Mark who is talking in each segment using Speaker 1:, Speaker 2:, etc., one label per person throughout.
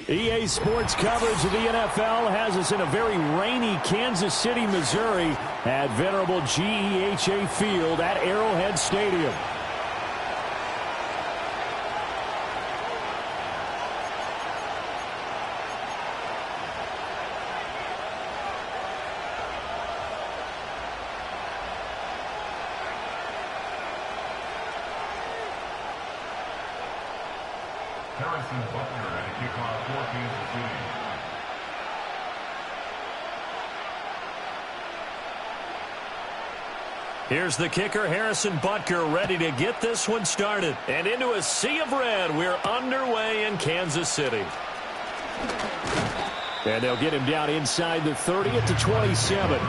Speaker 1: EA Sports coverage of the NFL has us in a very rainy Kansas City, Missouri at venerable GEHA Field at Arrowhead Stadium. Here's the kicker, Harrison Butker, ready to get this one started. And into a sea of red, we're underway in Kansas City. And they'll get him down inside the 30 at the 27.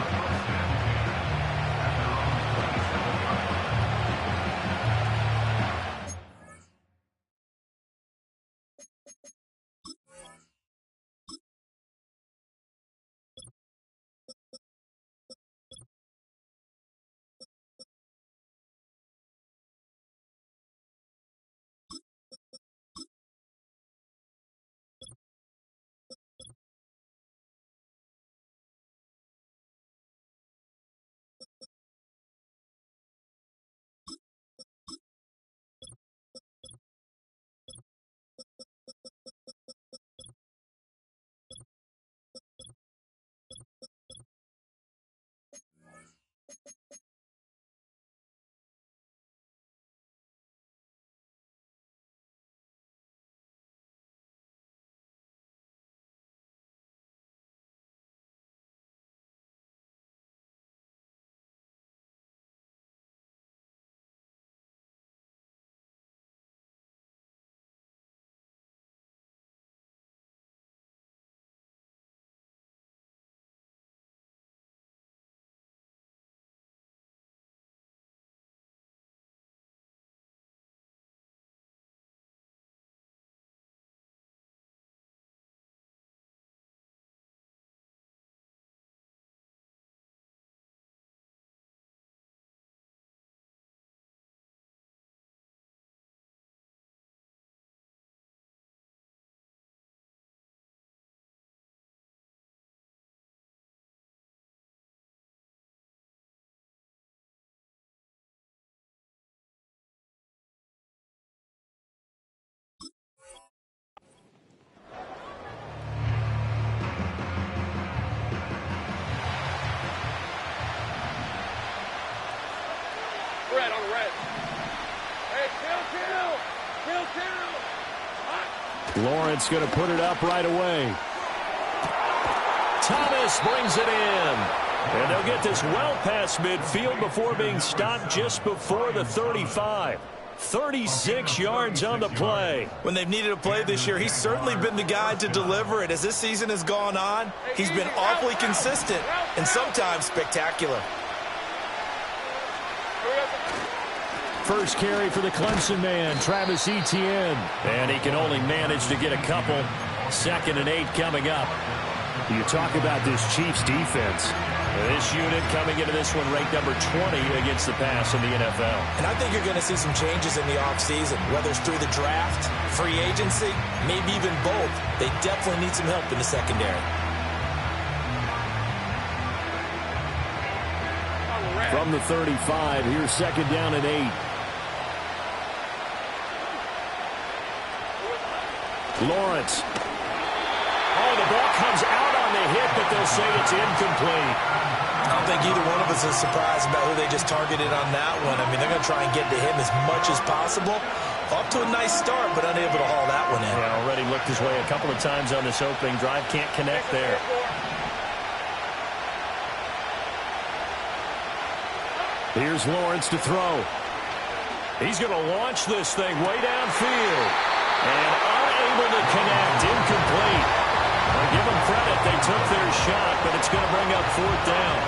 Speaker 1: Lawrence going to put it up right away. Thomas brings it in. And they'll get this well past midfield before being stopped just before the 35. 36 yards on the play.
Speaker 2: When they've needed a play this year, he's certainly been the guy to deliver it. As this season has gone on, he's been awfully consistent and sometimes spectacular.
Speaker 1: First carry for the Clemson man, Travis Etienne. And he can only manage to get a couple. 2nd and 8 coming up. You talk about this Chiefs defense. This unit coming into this one ranked number 20 against the pass in the NFL.
Speaker 2: And I think you're going to see some changes in the offseason, whether it's through the draft, free agency, maybe even both. They definitely need some help in the secondary.
Speaker 1: From the 35, here's 2nd down and 8. Lawrence. Oh, the ball comes out on the hit, but they'll say it's incomplete.
Speaker 2: I don't think either one of us is surprised about who they just targeted on that one. I mean, they're going to try and get to him as much as possible. Off to a nice start, but unable to haul that one in.
Speaker 1: Yeah, already looked his way a couple of times on this opening drive. Can't connect there. Here's Lawrence to throw. He's going to launch this thing way downfield. And unable to connect, incomplete. Well, give them credit, they took their shot, but it's going to bring up 4th down.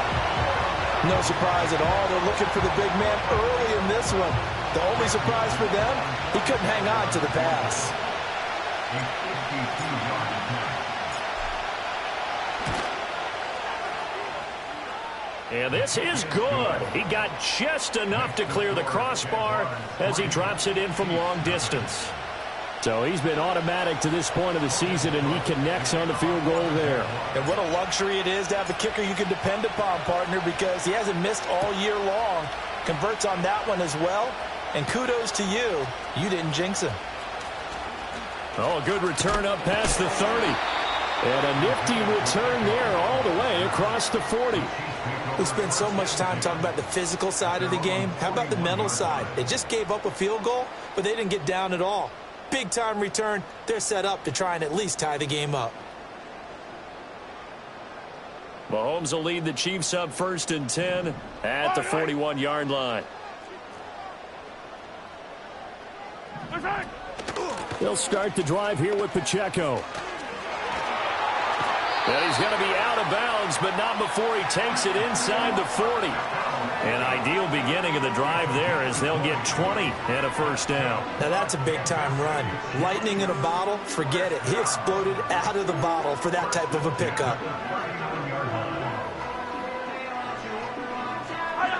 Speaker 2: No surprise at all. They're looking for the big man early in this one. The only surprise for them, he couldn't hang on to the pass.
Speaker 1: And this is good. He got just enough to clear the crossbar as he drops it in from long distance. So he's been automatic to this point of the season, and he connects on the field goal there.
Speaker 2: And what a luxury it is to have a kicker you can depend upon, partner, because he hasn't missed all year long. Converts on that one as well. And kudos to you. You didn't jinx him.
Speaker 1: Oh, a good return up past the 30. And a nifty return there all the way across the 40.
Speaker 2: We spend so much time talking about the physical side of the game. How about the mental side? They just gave up a field goal, but they didn't get down at all. Big-time return. They're set up to try and at least tie the game up.
Speaker 1: Mahomes will lead the Chiefs up 1st and 10 at the 41-yard line. They'll start the drive here with Pacheco. And he's going to be out of bounds, but not before he takes it inside the 40. An ideal beginning of the drive there as they'll get 20 and a first down.
Speaker 2: Now that's a big-time run. Lightning in a bottle, forget it. He exploded out of the bottle for that type of a pickup.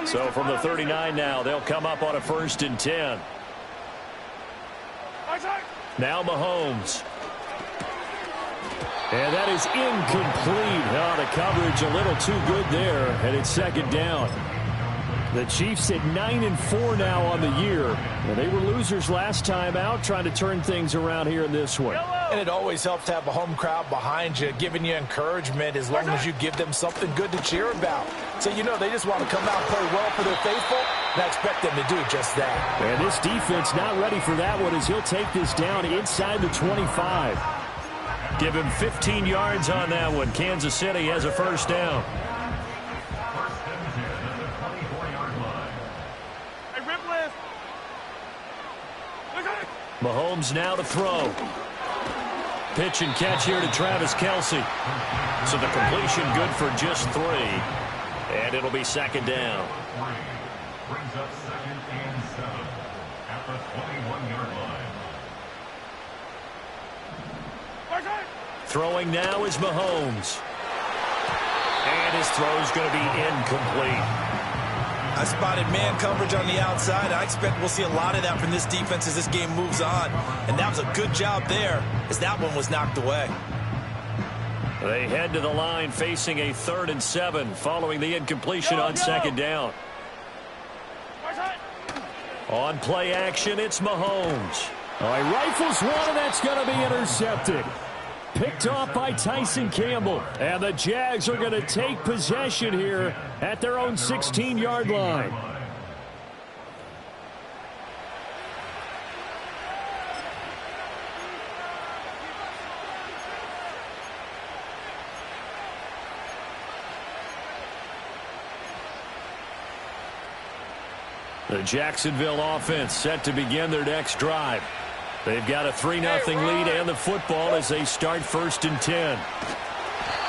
Speaker 1: So from the 39 now, they'll come up on a 1st and 10. Now Mahomes. And that is incomplete. Oh, the coverage a little too good there, and it's 2nd down. The Chiefs at 9-4 now on the year. Well, they were losers last time out, trying to turn things around here in this one.
Speaker 2: And it always helps to have a home crowd behind you, giving you encouragement as long as you give them something good to cheer about. So you know they just want to come out and play well for their faithful, and I expect them to do just that.
Speaker 1: And this defense not ready for that one as he'll take this down inside the 25. Give him 15 yards on that one. Kansas City has a first down. Mahomes now to throw. Pitch and catch here to Travis Kelce. So the completion good for just 3. And it'll be 2nd down.
Speaker 3: Brings up 2nd and 7 at the 21-yard line.
Speaker 1: Throwing now is Mahomes. And his throw's going to be incomplete.
Speaker 2: I spotted man coverage on the outside. I expect we'll see a lot of that from this defense as this game moves on. And that was a good job there as that one was knocked away.
Speaker 1: They head to the line facing a 3rd and 7 following the incompletion on 2nd down. On play action, it's Mahomes. Oh, he rifles one, and that's going to be intercepted. Picked off by Tyson Campbell. And the Jags are going to take possession here at their own 16-yard line. The Jacksonville offense set to begin their next drive. They've got a 3-0 lead and the football as they start 1st and 10.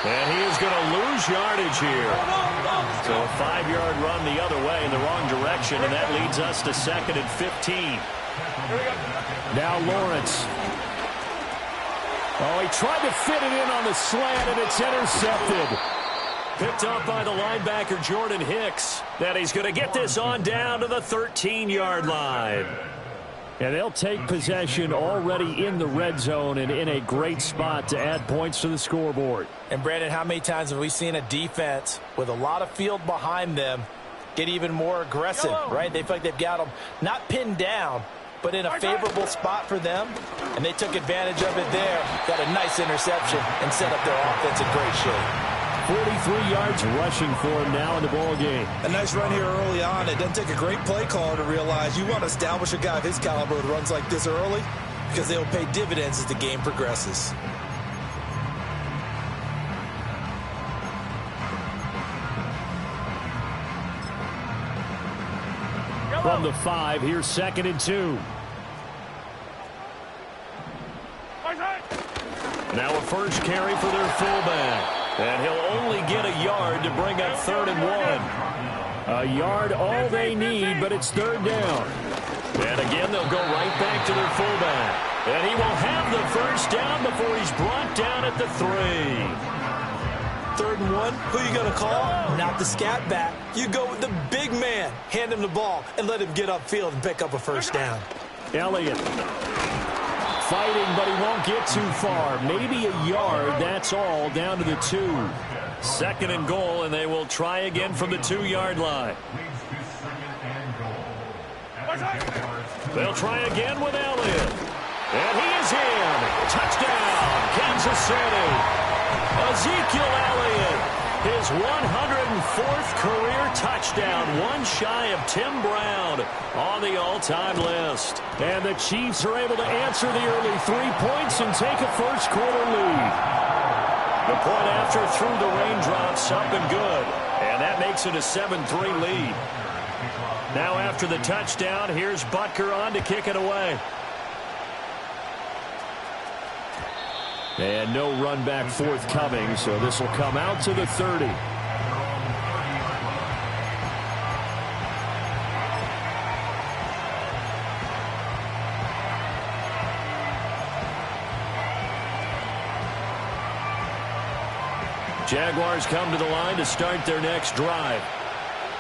Speaker 1: And he is going to lose yardage here. So a 5-yard run the other way in the wrong direction, and that leads us to 2nd and 15. Now Lawrence. Oh, he tried to fit it in on the slant, and it's intercepted. Picked up by the linebacker, Jordan Hicks. That he's going to get this on down to the 13-yard line. And they'll take possession already in the red zone and in a great spot to add points to the scoreboard.
Speaker 2: And, Brandon, how many times have we seen a defense with a lot of field behind them get even more aggressive, right? They feel like they've got them not pinned down, but in a favorable spot for them. And they took advantage of it there. Got a nice interception and set up their offense in great shape.
Speaker 1: 43 yards rushing for him now in the ball game.
Speaker 2: A nice run here early on. It doesn't take a great play caller to realize you want to establish a guy of his caliber with runs like this early because they will pay dividends as the game progresses.
Speaker 1: From the 5, here's 2nd and 2. Now a first carry for their fullback. And he'll only get a yard to bring up 3rd and 1. A yard all they need, but it's 3rd down. And again, they'll go right back to their fullback. And he will have the first down before he's brought down at the 3.
Speaker 2: 3rd and 1, who you going to call? Not the scat back. You go with the big man. Hand him the ball and let him get upfield and pick up a first down.
Speaker 1: Elliott fighting, but he won't get too far. Maybe a yard, that's all, down to the 2. 2nd and goal, and they will try again from the 2-yard line. They'll try again with Elliott. And he is in. Touchdown, Kansas City. Ezekiel Elliott, his 104th career touchdown, one shy of Tim Brown on the all-time list. And the Chiefs are able to answer the early 3 points and take a first-quarter lead. The point after through the raindrops, up and good. And that makes it a 7-3 lead. Now after the touchdown, here's Butker on to kick it away. And no run back forthcoming, so this will come out to the 30. Jaguars come to the line to start their next drive.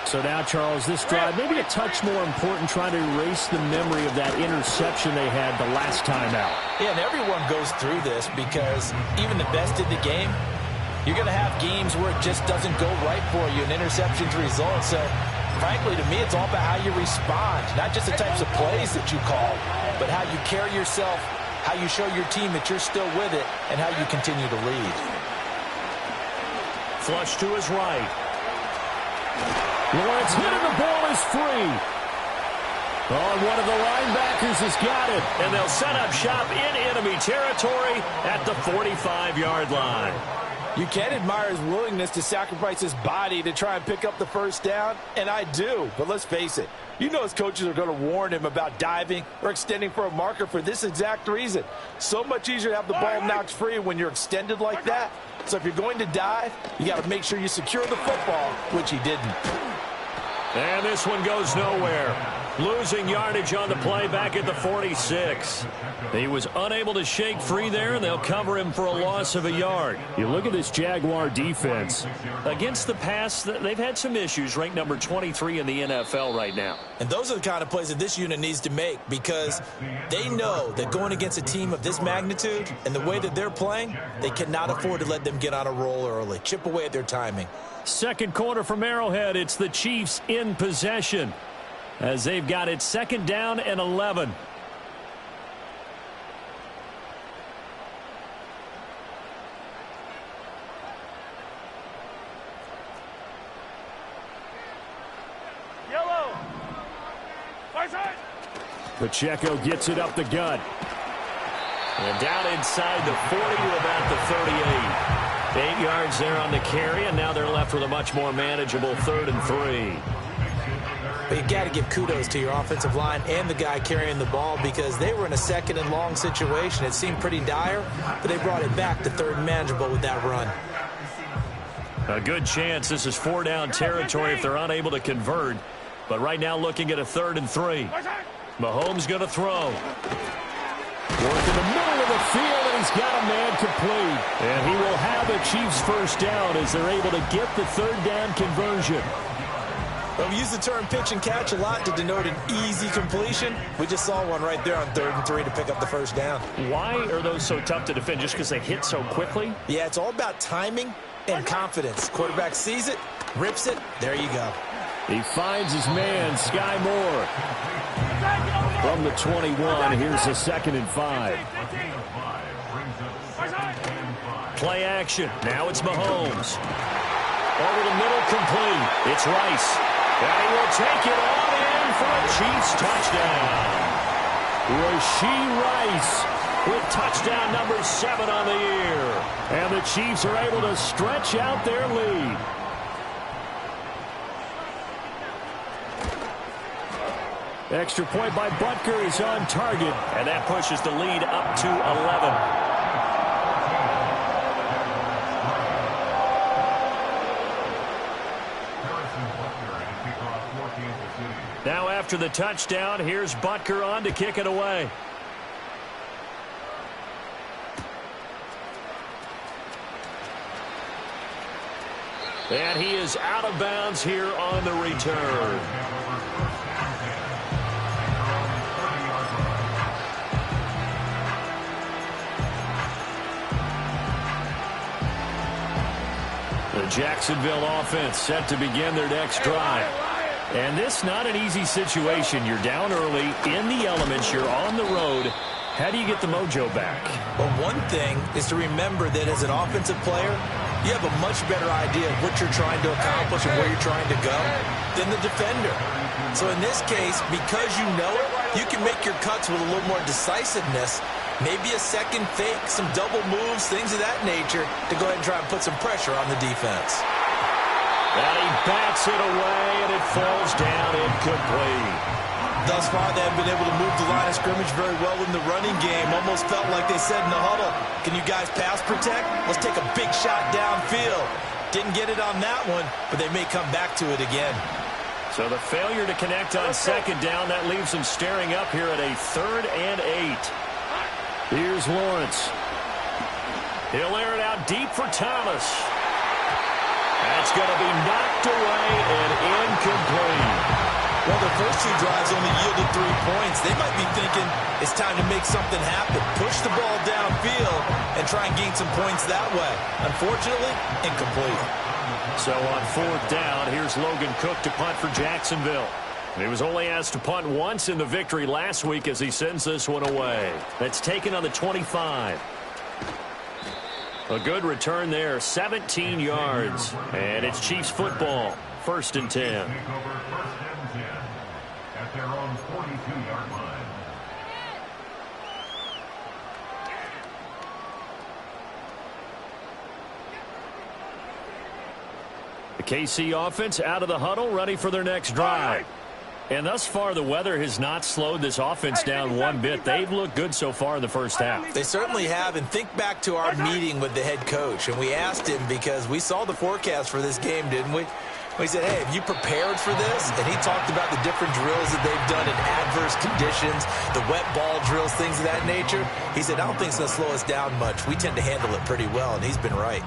Speaker 1: So now, Charles, this drive maybe a touch more important, trying to erase the memory of that interception they had the last time out.
Speaker 2: Yeah, and everyone goes through this because even the best in the game, you're going to have games where it just doesn't go right for you, and interceptions result. So, frankly, to me, it's all about how you respond, not just the types of plays that you call, but how you carry yourself, how you show your team that you're still with it, and how you continue to lead.
Speaker 1: Flush to his right. Lawrence hit and the ball is free. Oh, one of the linebackers has got it. And they'll set up shop in enemy territory at the 45-yard line.
Speaker 2: You can admire his willingness to sacrifice his body to try and pick up the first down, and I do. But let's face it, you know his coaches are going to warn him about diving or extending for a marker for this exact reason. So much easier to have the ball knocked free when you're extended like that. So if you're going to dive, you got to make sure you secure the football, which he didn't.
Speaker 1: And this one goes nowhere. Losing yardage on the play back at the 46. He was unable to shake free there, and they'll cover him for a loss of a yard. You look at this Jaguar defense. Against the pass, they've had some issues, ranked number 23 in the NFL right now.
Speaker 2: And those are the kind of plays that this unit needs to make, because they know that going against a team of this magnitude and the way that they're playing, they cannot afford to let them get on a roll early. Chip away at their timing.
Speaker 1: Second quarter from Arrowhead. It's the Chiefs in possession, as they've got it 2nd down and 11.
Speaker 3: Yellow.
Speaker 1: Pacheco gets it up the gut. And down inside the 40 to about the 38. 8 yards there on the carry, and now they're left with a much more manageable 3rd and 3.
Speaker 2: But you've got to give kudos to your offensive line and the guy carrying the ball, because they were in a 2nd and long situation. It seemed pretty dire, but they brought it back to 3rd and manageable with that run.
Speaker 1: A good chance this is 4-down territory if they're unable to convert. But right now looking at a 3rd and 3. Mahomes going to throw. Work in the middle of the field, and he's got a man complete. And he will have the Chiefs first down as they're able to get the 3rd down conversion.
Speaker 2: Well, we use the term pitch and catch a lot to denote an easy completion. We just saw one right there on 3rd and 3 to pick up the first down.
Speaker 1: Why are those so tough to defend? Just because they hit so quickly?
Speaker 2: Yeah, it's all about timing and confidence. Quarterback sees it, rips it, there you go.
Speaker 1: He finds his man, Sky Moore. From the 21, here's the 2nd and 5. Play action. Now it's Mahomes. Over the middle, complete. It's Rice. And he will take it all in for a Chiefs touchdown. Rashee Rice with touchdown number 7 on the year. And the Chiefs are able to stretch out their lead. Extra point by Butker is on target, and that pushes the lead up to 11. Now after the touchdown, here's Butker on to kick it away. And he is out of bounds here on the return. Jacksonville offense set to begin their next drive. And this not an easy situation. You're down early, in the elements, you're on the road. How do you get the mojo back?
Speaker 2: Well, one thing is to remember that as an offensive player, you have a much better idea of what you're trying to accomplish and where you're trying to go than the defender. So in this case, because you know it, you can make your cuts with a little more decisiveness. Maybe a second fake, some double moves, things of that nature to go ahead and try and put some pressure on the defense.
Speaker 1: And he bats it away, and it falls down incomplete.
Speaker 2: Thus far, they haven't been able to move the line of scrimmage very well in the running game. Almost felt like they said in the huddle, can you guys pass protect? Let's take a big shot downfield. Didn't get it on that one, but they may come back to it again.
Speaker 1: So the failure to connect on second down, that leaves them staring up here at a 3rd and 8. Here's Lawrence. He'll air it out deep for Thomas. That's going to be knocked away and incomplete.
Speaker 2: Well, their first 2 drives only yielded 3 points. They might be thinking it's time to make something happen. Push the ball downfield and try and gain some points that way. Unfortunately, incomplete.
Speaker 1: So on 4th down, here's Logan Cook to punt for Jacksonville. He was only asked to punt once in the victory last week as he sends this one away. That's taken on the 25. A good return there, 17 yards. And it's Chiefs football, 1st and 10.
Speaker 3: At their own 42-yard line.
Speaker 1: The KC offense out of the huddle, ready for their next drive. And thus far, the weather has not slowed this offense down one bit. They've looked good so far in the first half.
Speaker 2: They certainly have. And think back to our meeting with the head coach. And we asked him because we saw the forecast for this game, didn't we? We said, hey, have you prepared for this? And he talked about the different drills that they've done in adverse conditions, the wet ball drills, things of that nature. He said, I don't think it's going to slow us down much. We tend to handle it pretty well, and he's been right.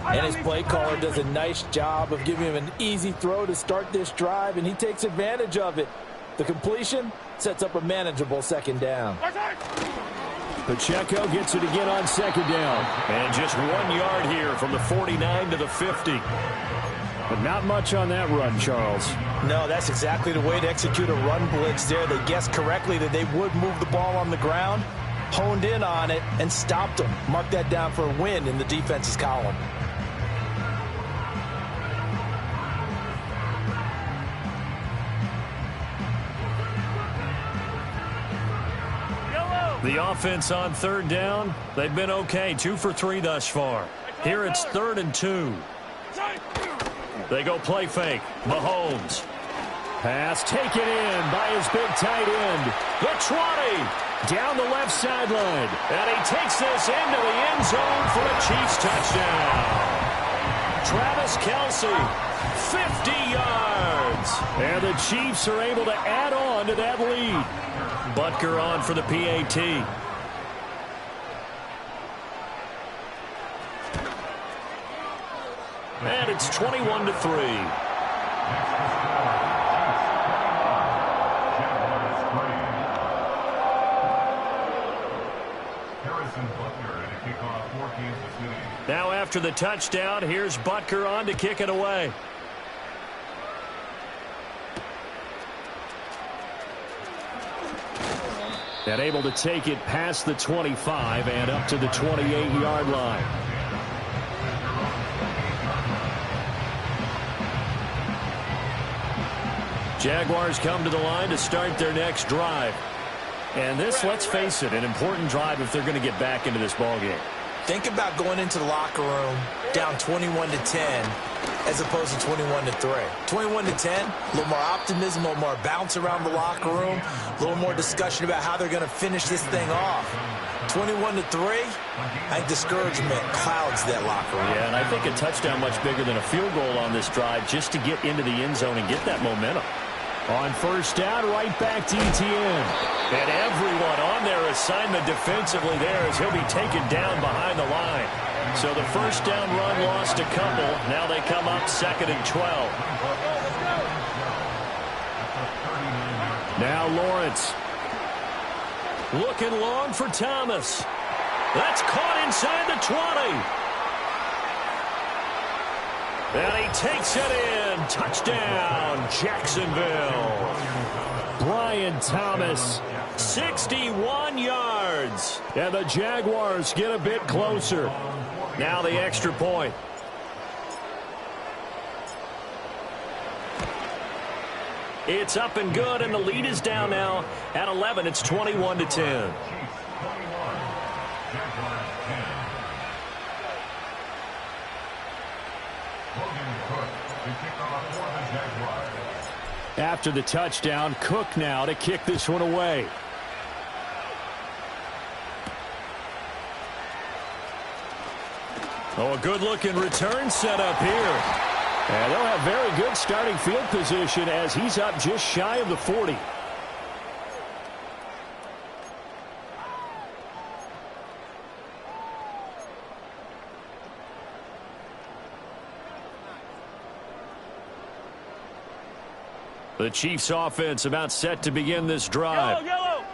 Speaker 4: And his play caller does a nice job of giving him an easy throw to start this drive, and he takes advantage of it. The completion sets up a manageable 2nd down.
Speaker 1: Pacheco gets it again on 2nd down. And just 1 yard here from the 49 to the 50. But not much on that run, Charles.
Speaker 2: No, that's exactly the way to execute a run blitz there. They guessed correctly that they would move the ball on the ground, honed in on it, and stopped them. Mark that down for a win in the defense's column.
Speaker 1: The offense on 3rd down, they've been okay. 2 for 3 thus far. Here it's 3rd and 2. They go play fake. Mahomes. Pass taken in by his big tight end. The 20. Down the left sideline. And he takes this into the end zone for a Chiefs touchdown. Travis Kelce, 50 yards. And the Chiefs are able to add on to that lead. Butker on for the PAT. And it's 21-3. Now after the touchdown, here's Butker on to kick it away. And able to take it past the 25 and up to the 28-yard line. Jaguars come to the line to start their next drive. And this, let's face it, an important drive if they're going to get back into this ballgame.
Speaker 2: Think about going into the locker room down 21-10 as opposed to 21-3. 21-10, a little more optimism, a little more bounce around the locker room, a little more discussion about how they're going to finish this thing off. 21-3, I think discouragement clouds that locker room.
Speaker 1: Yeah, and I think a touchdown much bigger than a field goal on this drive just to get into the end zone and get that momentum. On 1st down, right back to Etienne. And everyone on their assignment defensively there as he'll be taken down behind the line. So the 1st down run lost a couple. Now they come up 2nd and 12. Now Lawrence. Looking long for Thomas. That's caught inside the 20. And he takes it in. Touchdown, Jacksonville. Brian Thomas, 61 yards. And the Jaguars get a bit closer. Now the extra point. It's up and good, and the lead is down now at 11. It's 21-10. After the touchdown, Cook now to kick this one away. Oh, a good-looking return set up here. And they'll have very good starting field position as he's up just shy of the 40. The Chiefs offense about set to begin this drive.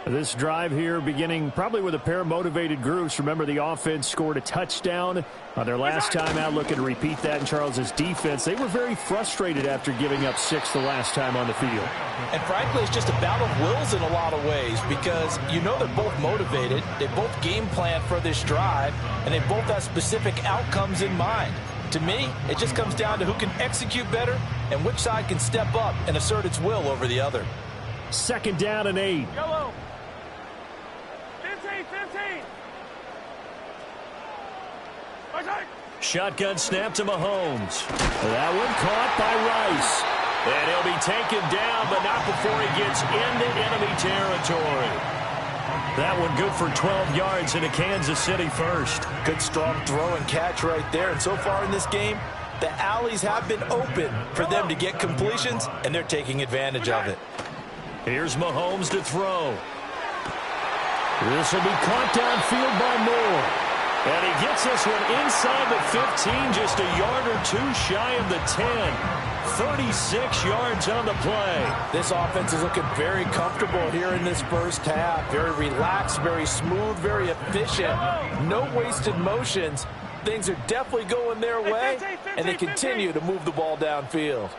Speaker 1: This drive here beginning probably with a pair of motivated groups. Remember, the offense scored a touchdown on their last time out. Looking to repeat that in Charles's defense. They were very frustrated after giving up 6 the last time on the field.
Speaker 2: And frankly, it's just a battle of wills in a lot of ways because you know they're both motivated. They both game plan for this drive, and they both have specific outcomes in mind. To me, it just comes down to who can execute better and which side can step up and assert its will over the other.
Speaker 1: 2nd down and 8.
Speaker 5: Yellow. 15.
Speaker 1: Shotgun snap to Mahomes. That one caught by Rice. And he'll be taken down, but not before he gets into enemy territory. That one good for 12 yards into Kansas City first.
Speaker 2: Good strong throw and catch right there. And so far in this game, the alleys have been open for them to get completions, and they're taking advantage of it.
Speaker 1: Here's Mahomes to throw. This will be caught downfield by Moore. And he gets this one inside the 15, just a yard or two shy of the 10. 36 yards on the play.
Speaker 4: This offense is looking very comfortable here in this first half. Very relaxed, very smooth, very efficient. No wasted motions. Things are definitely going their way, and they continue to move the ball downfield.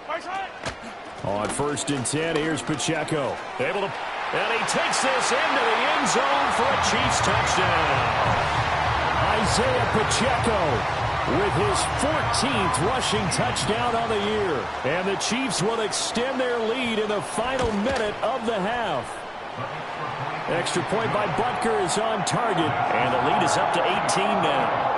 Speaker 1: On 1st and 10, here's Pacheco. And he takes this into the end zone for a Chiefs touchdown. Isaiah Pacheco with his 14th rushing touchdown on the year. And the Chiefs will extend their lead in the final minute of the half. Extra point by Butker is on target. And the lead is up to 18 now.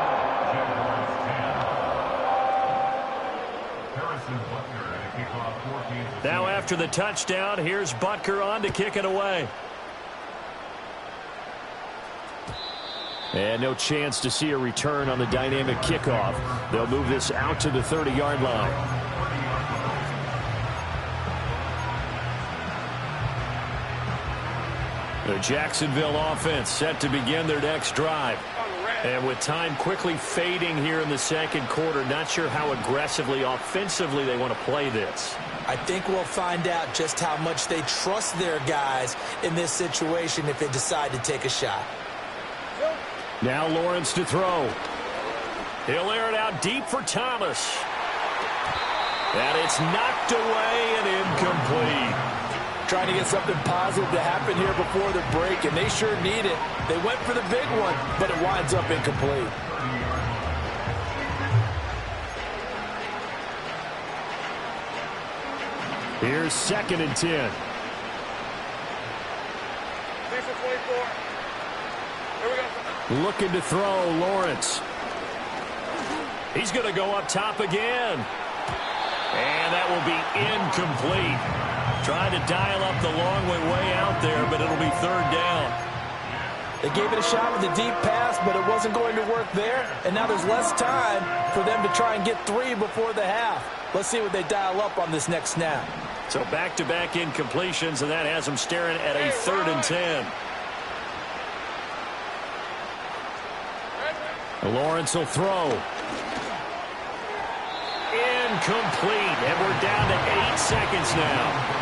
Speaker 1: Now after the touchdown, here's Butker on to kick it away. And no chance to see a return on the dynamic kickoff. They'll move this out to the 30-yard line. The Jacksonville offense set to begin their next drive. And with time quickly fading here in the second quarter, not sure how aggressively, offensively they want to play this.
Speaker 2: I think we'll find out just how much they trust their guys in this situation if they decide to take a shot.
Speaker 1: Now Lawrence to throw. He'll air it out deep for Thomas. And it's knocked away and incomplete.
Speaker 4: Trying to get something positive to happen here before the break, and they sure need it. They went for the big one, but it winds up incomplete.
Speaker 1: Here's 2nd and 10. Looking to throw, Lawrence. He's going to go up top again. And that will be incomplete. Trying to dial up the long way out there, but it'll be 3rd down.
Speaker 4: They gave it a shot with a deep pass, but it wasn't going to work there. And now there's less time for them to try and get 3 before the half. Let's see what they dial up on this next snap.
Speaker 1: So back-to-back incompletions, and that has them staring at a 3rd and 10. Lawrence will throw. Incomplete, and we're down to 8 seconds now.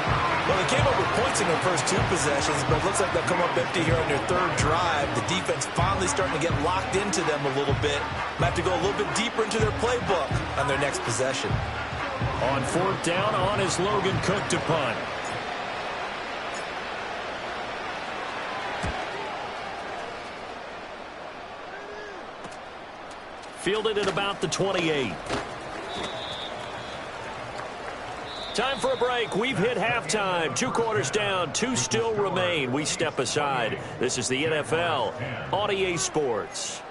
Speaker 2: Well, they came up with points in their first 2 possessions, but it looks like they'll come up empty here on their 3rd drive. The defense finally starting to get locked into them a little bit. Might have to go a little bit deeper into their playbook on their next possession.
Speaker 1: On 4th down, on is Logan Cook to punt. Fielded at about the 28. Time for a break. We've hit halftime. 2 quarters down. 2 still remain. We step aside. This is the NFL on EA Sports.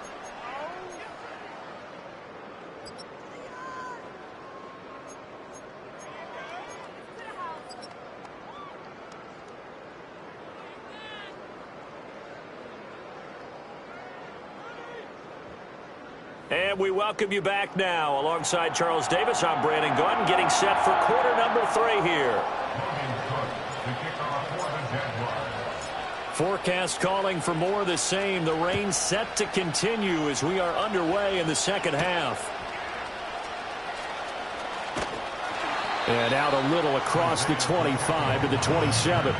Speaker 1: And we welcome you back now. Alongside Charles Davis, I'm Brandon Gordon, getting set for quarter number 3 here. Forecast calling for more of the same. The rain set to continue as we are underway in the second half. And out a little across the 25 to the 27.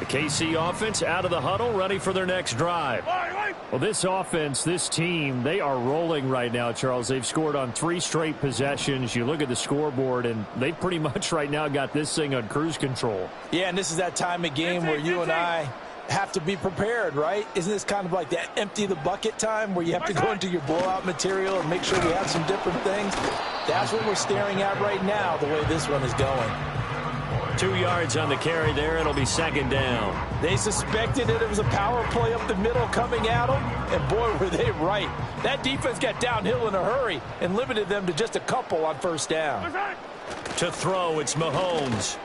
Speaker 1: KC offense out of the huddle, ready for their next drive. Well, this offense, this team, they are rolling right now, Charles. They've scored on 3 straight possessions. You look at the scoreboard, and they've pretty much right now got this thing on cruise control.
Speaker 2: Yeah, and this is that time of game where you and I have to be prepared, right? Isn't this kind of like that empty the bucket time where you have to go into your blowout material and make sure we have some different things? That's what we're staring at right now, the way this one is going.
Speaker 1: 2 yards on the carry there. It'll be 2nd down.
Speaker 2: They suspected that it was a power play up the middle coming at them, and boy, were they right. That defense got downhill in a hurry and limited them to just a couple on 1st down.
Speaker 1: To throw, it's Mahomes.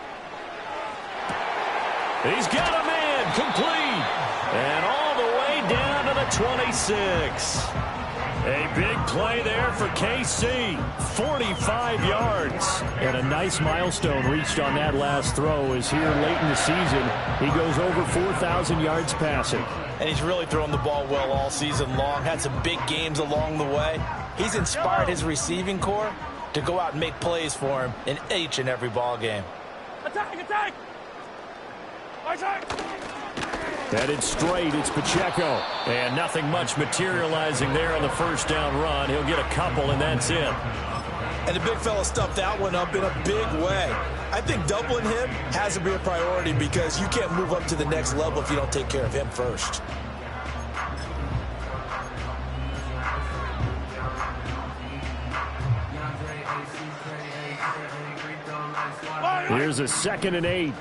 Speaker 1: He's got a man, complete. And all the way down to the 26. A big play there for KC. 45 yards. And a nice milestone reached on that last throw as here late in the season, he goes over 4,000 yards passing.
Speaker 2: And he's really thrown the ball well all season long. Had some big games along the way. He's inspired his receiving corps to go out and make plays for him in each and every ball game.
Speaker 5: Attack! Attack! Attack!
Speaker 1: Headed straight, it's Pacheco. And nothing much materializing there on the 1st down run. He'll get a couple, and that's it.
Speaker 2: And the big fella stuffed that one up in a big way. I think doubling him has to be a priority because you can't move up to the next level if you don't take care of him first.
Speaker 1: Here's a 2nd and 8.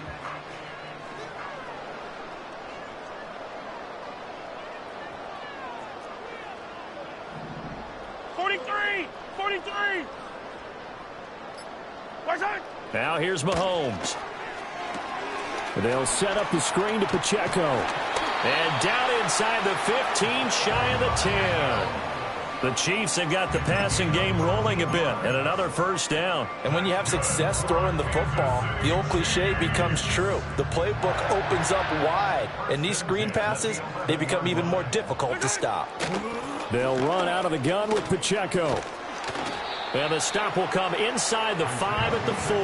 Speaker 1: Now here's Mahomes. They'll set up the screen to Pacheco. And down inside the 15, shy of the 10. The Chiefs have got the passing game rolling a bit, and another 1st down.
Speaker 2: And when you have success throwing the football, the old cliche becomes true. The playbook opens up wide, and these screen passes, they become even more difficult to stop.
Speaker 1: They'll run out of the gun with Pacheco. And the stop will come inside the 5 at the 4.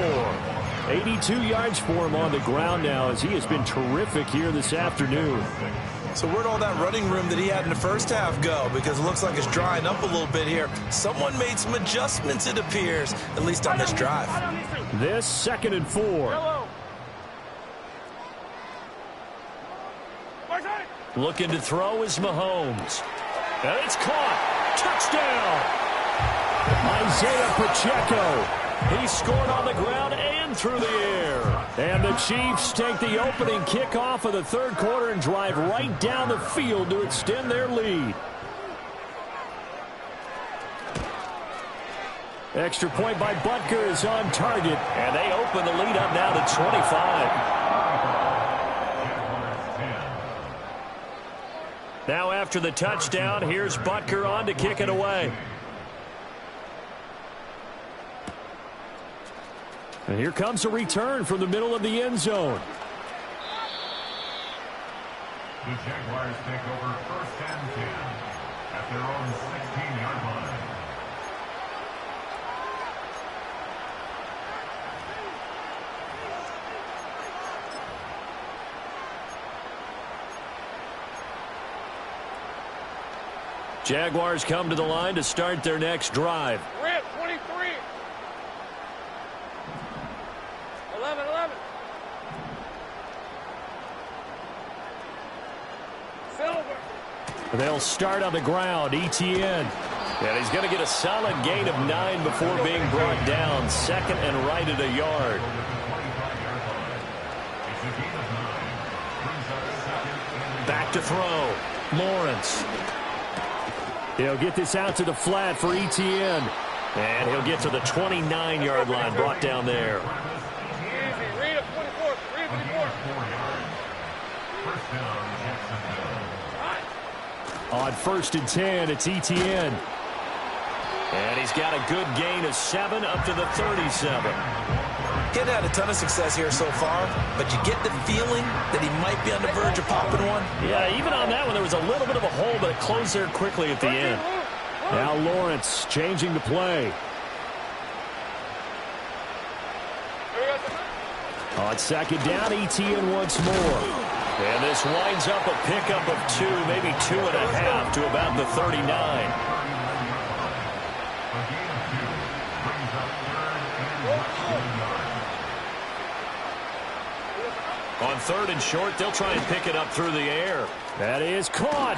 Speaker 1: 82 yards for him on the ground now as he has been terrific here this afternoon.
Speaker 2: So where'd all that running room that he had in the 1st half go? Because it looks like it's drying up a little bit here. Someone made some adjustments, it appears, at least on this drive.
Speaker 1: This 2nd and 4. Looking to throw is Mahomes. And it's caught. Touchdown. Isaiah Pacheco. He scored on the ground and through the air. And the Chiefs take the opening kickoff of the 3rd quarter and drive right down the field to extend their lead. Extra point by Butker is on target. And they open the lead up now to 25. Now after the touchdown, here's Butker on to kick it away. And here comes a return from the middle of the end zone.
Speaker 3: The Jaguars take over 1st and 10 at their own 16-yard line.
Speaker 1: Jaguars come to the line to start their next drive.
Speaker 5: Rip, 23. 11. Silver.
Speaker 1: They'll start on the ground. ETN. And he's going to get a solid gain of 9 before being brought down. Second and right at a yard. Back to throw. Lawrence. He'll get this out to the flat for ETN. And he'll get to the 29-yard line, brought down there.
Speaker 5: Easy. Read it, 24. Read it, 24.
Speaker 3: First down, Jacksonville.
Speaker 1: On 1st and 10, it's ETN. And he's got a good gain of 7 up to the 37.
Speaker 2: He hadn't had a ton of success here so far, but you get the feeling that he might be on the verge of popping one.
Speaker 1: Yeah, even on that one, there was a little bit of a hole, but it closed there quickly at the end. Now Lawrence changing the play. On 2nd down, ETN once more. And this winds up a pickup of 2, maybe 2.5 to about the 39. On 3rd and short, they'll try and pick it up through the air. That is caught.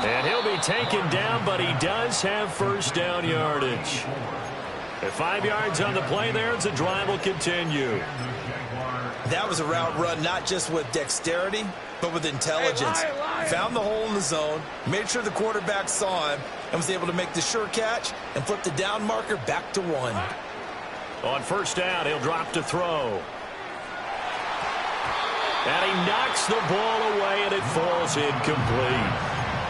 Speaker 1: And he'll be taken down, but he does have first down yardage. At 5 yards on the play there, the drive will continue.
Speaker 2: That was a route run not just with dexterity, but with intelligence. Found the hole in the zone, made sure the quarterback saw him, and was able to make the sure catch and flip the down marker back to 1.
Speaker 1: On 1st down, he'll drop to throw. And he knocks the ball away, and it falls incomplete.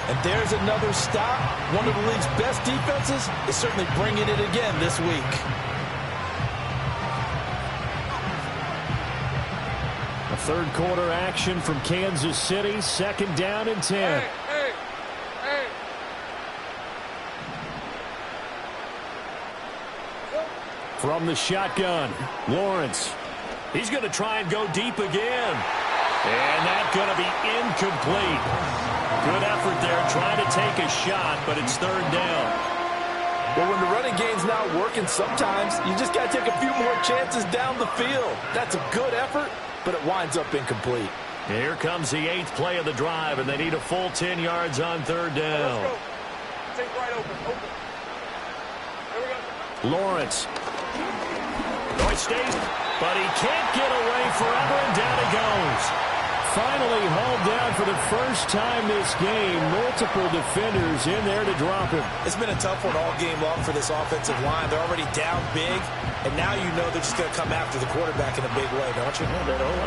Speaker 2: And there's another stop. One of the league's best defenses is certainly bringing it again this week.
Speaker 1: A 3rd quarter action from Kansas City. 2nd down and 10.
Speaker 5: Hey.
Speaker 1: From the shotgun, Lawrence. He's going to try and go deep again. And that's going to be incomplete. Good effort there trying to take a shot, but it's 3rd down.
Speaker 2: Well, when the running game's not working, sometimes you just got to take a few more chances down the field. That's a good effort, but it winds up incomplete.
Speaker 1: Here comes the 8th play of the drive, and they need a full 10 yards on 3rd down.
Speaker 5: Let's go. Take right open. There we go.
Speaker 1: Lawrence. He stays, but he can't get away forever, and down he goes. Finally hauled down for the first time this game. Multiple defenders in there to drop him.
Speaker 2: It's been a tough one all game long for this offensive line. They're already down big, and now you know they're just going to come after the quarterback in a big way, don't you?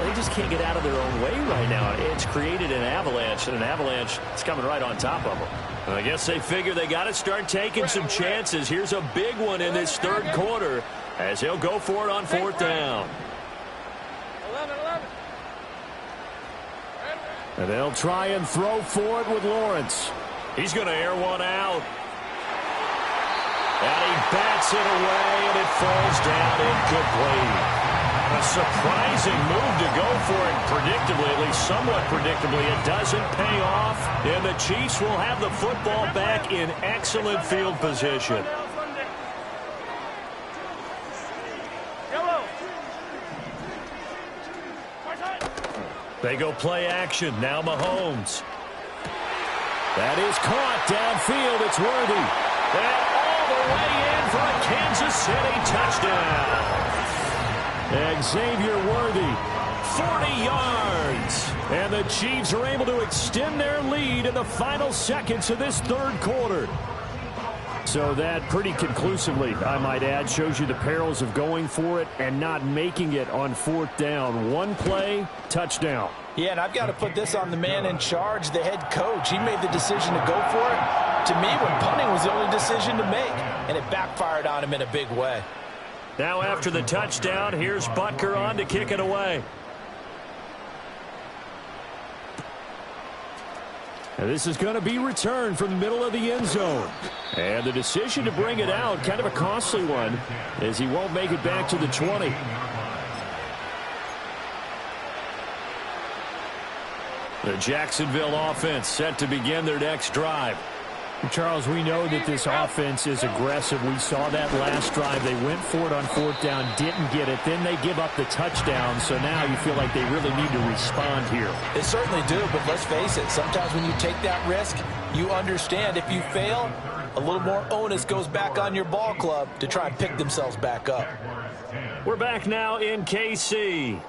Speaker 1: They just can't get out of their own way right now. It's created an avalanche, and an avalanche is coming right on top of them. I guess they figure they got to start taking some chances. Here's a big one in this 3rd quarter as he'll go for it on 4th down.
Speaker 5: 11.
Speaker 1: And they'll try and throw for it with Lawrence. He's going to air one out. And he bats it away, and it falls down incomplete. A surprising move to go for it predictably, at least somewhat predictably. It doesn't pay off, and the Chiefs will have the football back in excellent field position. They go play action. Now Mahomes. That is caught downfield. It's Worthy. And all the way in for a Kansas City touchdown. Xavier Worthy, 40 yards. And the Chiefs are able to extend their lead in the final seconds of this 3rd quarter. So that pretty conclusively, I might add, shows you the perils of going for it and not making it on 4th down. One play, touchdown.
Speaker 2: Yeah, and I've got to put this on the man in charge, the head coach. He made the decision to go for it. To me, when punting was the only decision to make, and it backfired on him in a big way.
Speaker 1: Now after the touchdown, here's Butker on to kick it away. And this is going to be returned from the middle of the end zone. And the decision to bring it out, kind of a costly one, as he won't make it back to the 20. The Jacksonville offense set to begin their next drive.
Speaker 6: Charles, we know that this offense is aggressive. We saw that last drive. They went for it on fourth down, didn't get it. Then they give up the touchdown. So now you feel like they really need to respond here.
Speaker 2: They certainly do, but let's face it. Sometimes when you take that risk, you understand if you fail, a little more onus goes back on your ball club to try and pick themselves back up.
Speaker 1: We're back now in KC.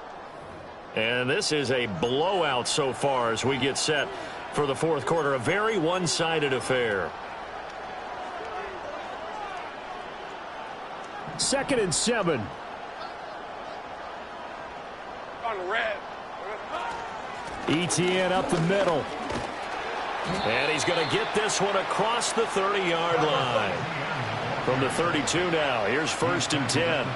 Speaker 1: And this is a blowout so far as we get set for the fourth quarter. A very one-sided affair.
Speaker 6: 2nd and 7.
Speaker 5: On red.
Speaker 6: ETN up the middle.
Speaker 1: And he's going to get this one across the 30-yard line. From the 32 now. Here's 1st and 10.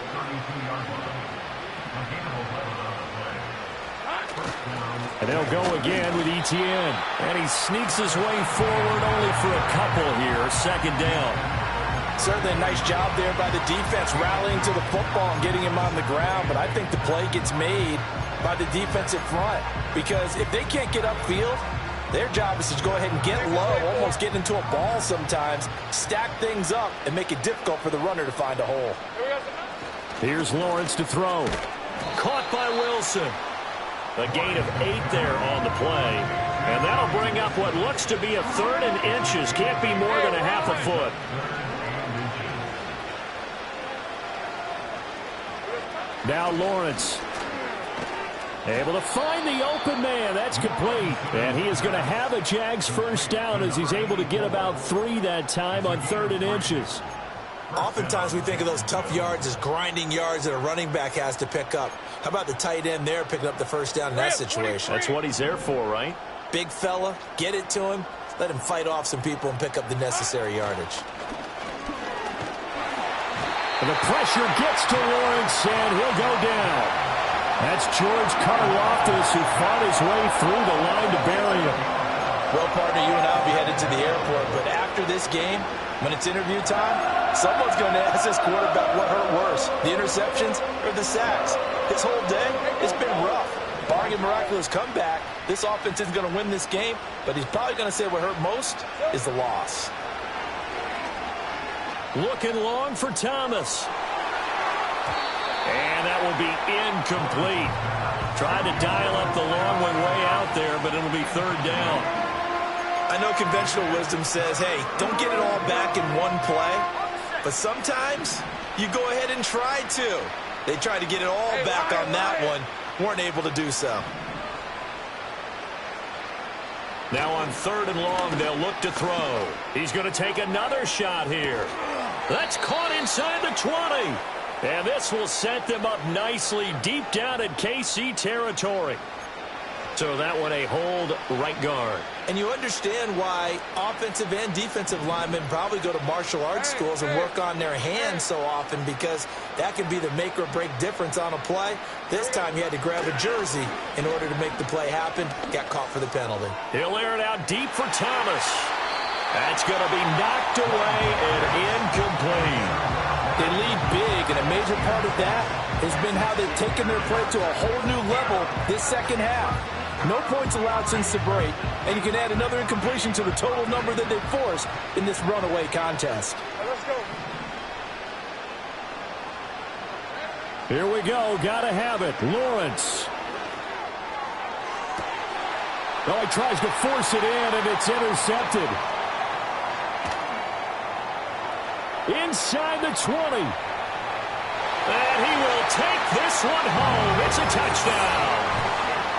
Speaker 6: And they'll go again with ETN.
Speaker 1: And he sneaks his way forward only for a couple here. 2nd down.
Speaker 2: Certainly a nice job there by the defense rallying to the football and getting him on the ground. But I think the play gets made by the defensive front. Because if they can't get upfield, their job is to go ahead and get low, almost get into a ball sometimes, stack things up, and make it difficult for the runner to find a hole.
Speaker 6: Here's Lawrence to throw.
Speaker 1: Caught by Wilson. A gain of 8 there on the play. And that'll bring up what looks to be a 3rd and inches. Can't be more than a half a foot.
Speaker 6: Now Lawrence. Able to find the open man. That's complete. And he is going to have a Jags first down as he's able to get about 3 that time on 3rd and inches.
Speaker 2: Oftentimes we think of those tough yards as grinding yards that a running back has to pick up. How about the tight end there picking up the first down in that situation?
Speaker 1: That's what he's there for, right?
Speaker 2: Big fella, get it to him, let him fight off some people and pick up the necessary yardage.
Speaker 6: And the pressure gets to Lawrence, and he'll go down. That's George Karlaftis who fought his way through the line to bury him.
Speaker 2: Well, partner, you and I will be headed to the airport, but after this game, when it's interview time, someone's going to ask this quarterback what hurt worse, the interceptions or the sacks. His whole day, it's been rough. Barring a miraculous comeback, this offense isn't going to win this game, but he's probably going to say what hurt most is the loss.
Speaker 1: Looking long for Thomas. And that will be incomplete. Tried to dial up the long one way out there, but it'll be 3rd down.
Speaker 2: I know conventional wisdom says, hey, don't get it all back in one play. But sometimes you go ahead and try to. They tried to get it all back on that one. Weren't able to do so.
Speaker 1: Now on 3rd and long, they'll look to throw. He's going to take another shot here. That's caught inside the 20. And this will set them up nicely deep down in KC territory. So that one a hold right guard.
Speaker 2: And you understand why offensive and defensive linemen probably go to martial arts schools and work on their hands so often, because that can be the make or break difference on a play. This time you had to grab a jersey in order to make the play happen. Got caught for the penalty.
Speaker 1: He'll air it out deep for Thomas. That's going to be knocked away and incomplete.
Speaker 2: They lead big, and a major part of that has been how they've taken their play to a whole new level this second half. No points allowed since the break, and you can add another incompletion to the total number that they've forced in this runaway contest.
Speaker 5: Let's go.
Speaker 6: Here we go. Got to have it. Lawrence. Oh, he tries to force it in, and it's intercepted. Inside the 20.
Speaker 1: And he will take this one home. It's a touchdown.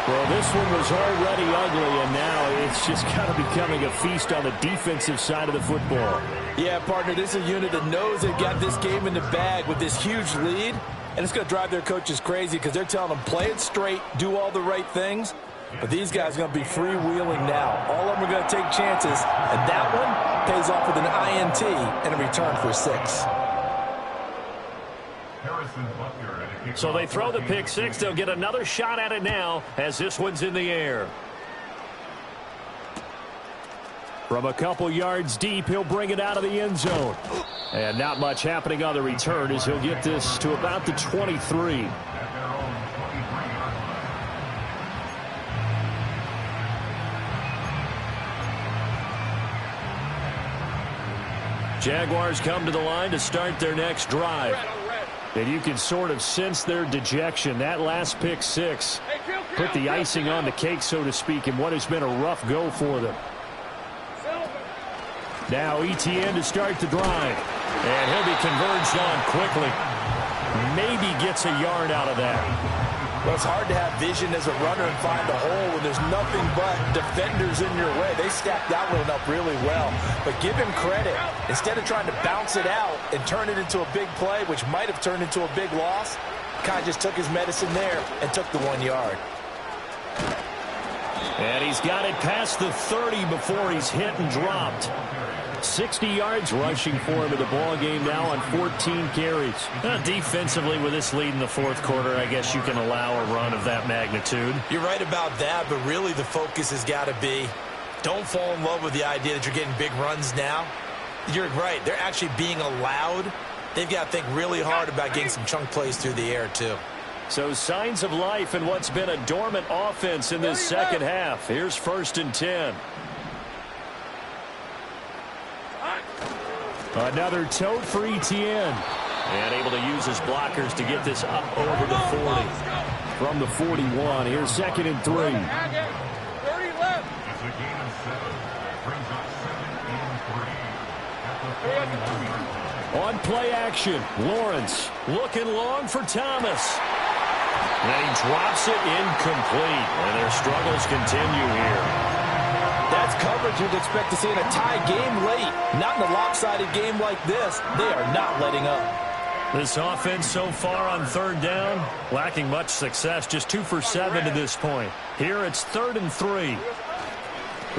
Speaker 6: Well, this one was already ugly, and now it's just kind of becoming a feast on the defensive side of the football.
Speaker 2: Yeah, partner, this is a unit that knows they've got this game in the bag with this huge lead, and it's going to drive their coaches crazy because they're telling them play it straight, do all the right things. But these guys are going to be freewheeling now. All of them are going to take chances, and that one pays off with an INT and a return for 6.
Speaker 1: So they throw the pick six. They'll get another shot at it now as this one's in the air. From a couple yards deep, he'll bring it out of the end zone. And not much happening on the return as he'll get this to about the 23. Jaguars come to the line to start their next drive. And you can sort of sense their dejection. That last pick six put the icing on the cake, so to speak, in what has been a rough go for them. Now ETN to start the drive. And he'll be converged on quickly. Maybe gets a yard out of that.
Speaker 2: Well, it's hard to have vision as a runner and find a hole when there's nothing but defenders in your way. They stacked that one up really well. But give him credit. Instead of trying to bounce it out and turn it into a big play, which might have turned into a big loss, kind of just took his medicine there and took the 1 yard.
Speaker 1: And he's got it past the 30 before he's hit and dropped. 60 yards rushing for him in the ball game now on 14 carries. Defensively, with this lead in the fourth quarter, I guess you can allow a run of that magnitude.
Speaker 2: You're right about that, but really the focus has got to be don't fall in love with the idea that you're getting big runs now. You're right. They're actually being allowed. They've got to think really hard about getting some chunk plays through the air, too.
Speaker 1: So signs of life in what's been a dormant offense in this second half. Here's 1st and 10. Another tote for ETN. And able to use his blockers to get this up over the 40. From the 41, here's 2nd and 3.
Speaker 5: 30 left.
Speaker 3: It's a gain of 7. Brings up 2nd and 3.
Speaker 1: On play action, Lawrence looking long for Thomas. And he drops it incomplete. And their struggles continue here.
Speaker 2: That's coverage you'd expect to see in a tie game late. Not in a lopsided game like this. They are not letting up.
Speaker 1: This offense so far on 3rd down, lacking much success. Just 2 for 7 to this point. Here it's 3rd and 3.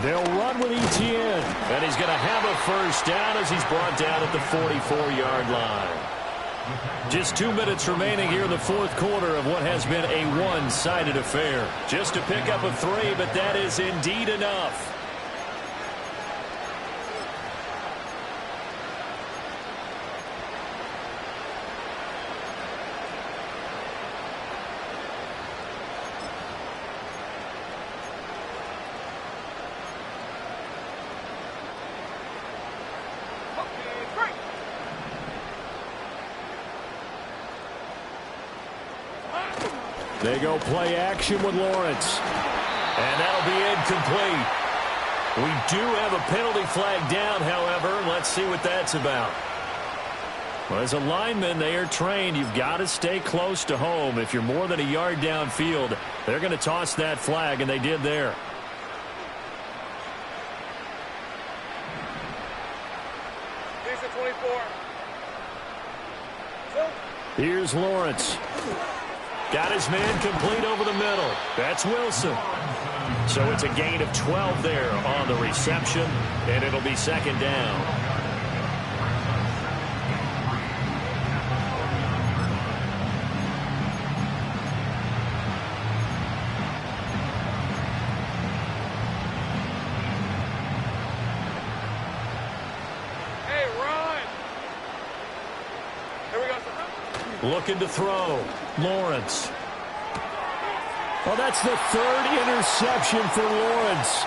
Speaker 1: They'll run with ETN. And he's going to have a 1st down as he's brought down at the 44-yard line. Just 2 minutes remaining here in the fourth quarter of what has been a one-sided affair. Just to pick up a 3, but that is indeed enough. They go play action with Lawrence. And that'll be incomplete. We do have a penalty flag down, however. Let's see what that's about. Well, as a lineman, they are trained. You've got to stay close to home. If you're more than a yard downfield, they're going to toss that flag, and they did there.
Speaker 5: Jason 24.
Speaker 1: Here's Lawrence. Got his man complete over the middle. That's Wilson. So it's a gain of 12 there on the reception, and it'll be 2nd down.
Speaker 5: Hey, run! Here we go.
Speaker 1: Looking to throw. Lawrence. Oh, that's the 3rd interception for Lawrence.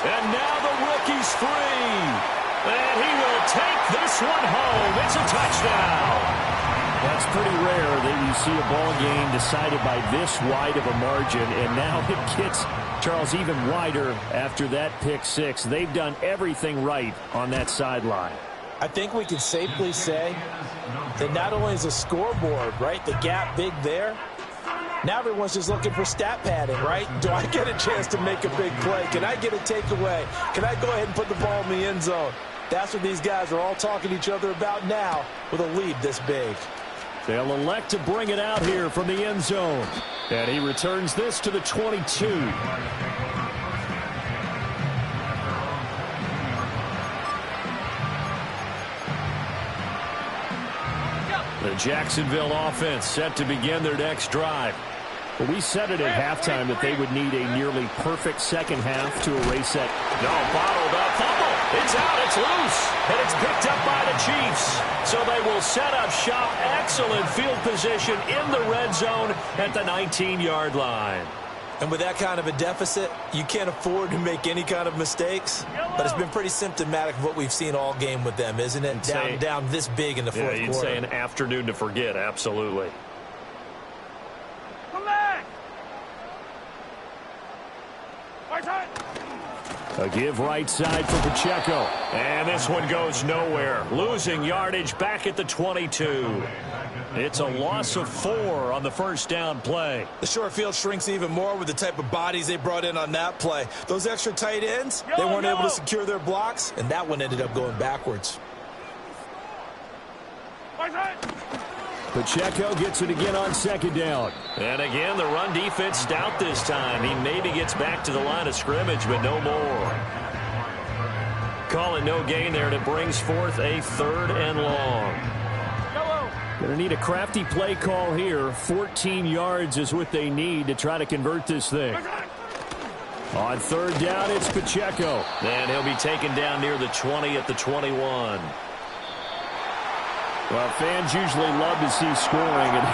Speaker 1: And now the rookie's free. And he will take this one home. It's a touchdown. That's pretty rare that you see a ball game decided by this wide of a margin. And now it gets, Charles, even wider after that pick six. They've done everything right on that sideline.
Speaker 2: I think we can safely say that not only is the scoreboard, right, the gap big there, now everyone's just looking for stat padding, right? Do I get a chance to make a big play? Can I get a takeaway? Can I go ahead and put the ball in the end zone? That's what these guys are all talking to each other about now with a lead this big.
Speaker 1: They'll elect to bring it out here from the end zone. And he returns this to the 22. The Jacksonville offense set to begin their next drive.
Speaker 6: Well, we said it at halftime that they would need a nearly perfect second half to erase that.
Speaker 1: No, bottled up. Fumble. It's out. It's loose. And it's picked up by the Chiefs. So they will set up shop. Excellent field position in the red zone at the 19-yard line.
Speaker 2: And with that kind of a deficit, you can't afford to make any kind of mistakes. But it's been pretty symptomatic of what we've seen all game with them, isn't it? Down this big in the fourth quarter.
Speaker 1: You'd say an afternoon to forget. Absolutely.
Speaker 6: A give right side for Pacheco.
Speaker 1: And this one goes nowhere. Losing yardage back at the 22. It's a loss of 4 on the first down play.
Speaker 2: The short field shrinks even more with the type of bodies they brought in on that play. Those extra tight ends, they weren't able to secure their blocks, and that one ended up going backwards.
Speaker 6: Pacheco gets it again on second down.
Speaker 1: And again, the run defense stout this time. He maybe gets back to the line of scrimmage, but no more. Call it no gain there, and it brings forth a 3rd and long.
Speaker 6: Going to need a crafty play call here. 14 yards is what they need to try to convert this thing. On 3rd down, it's Pacheco.
Speaker 1: And he'll be taken down near the 20 at the 21.
Speaker 6: Well, fans usually love to see scoring. And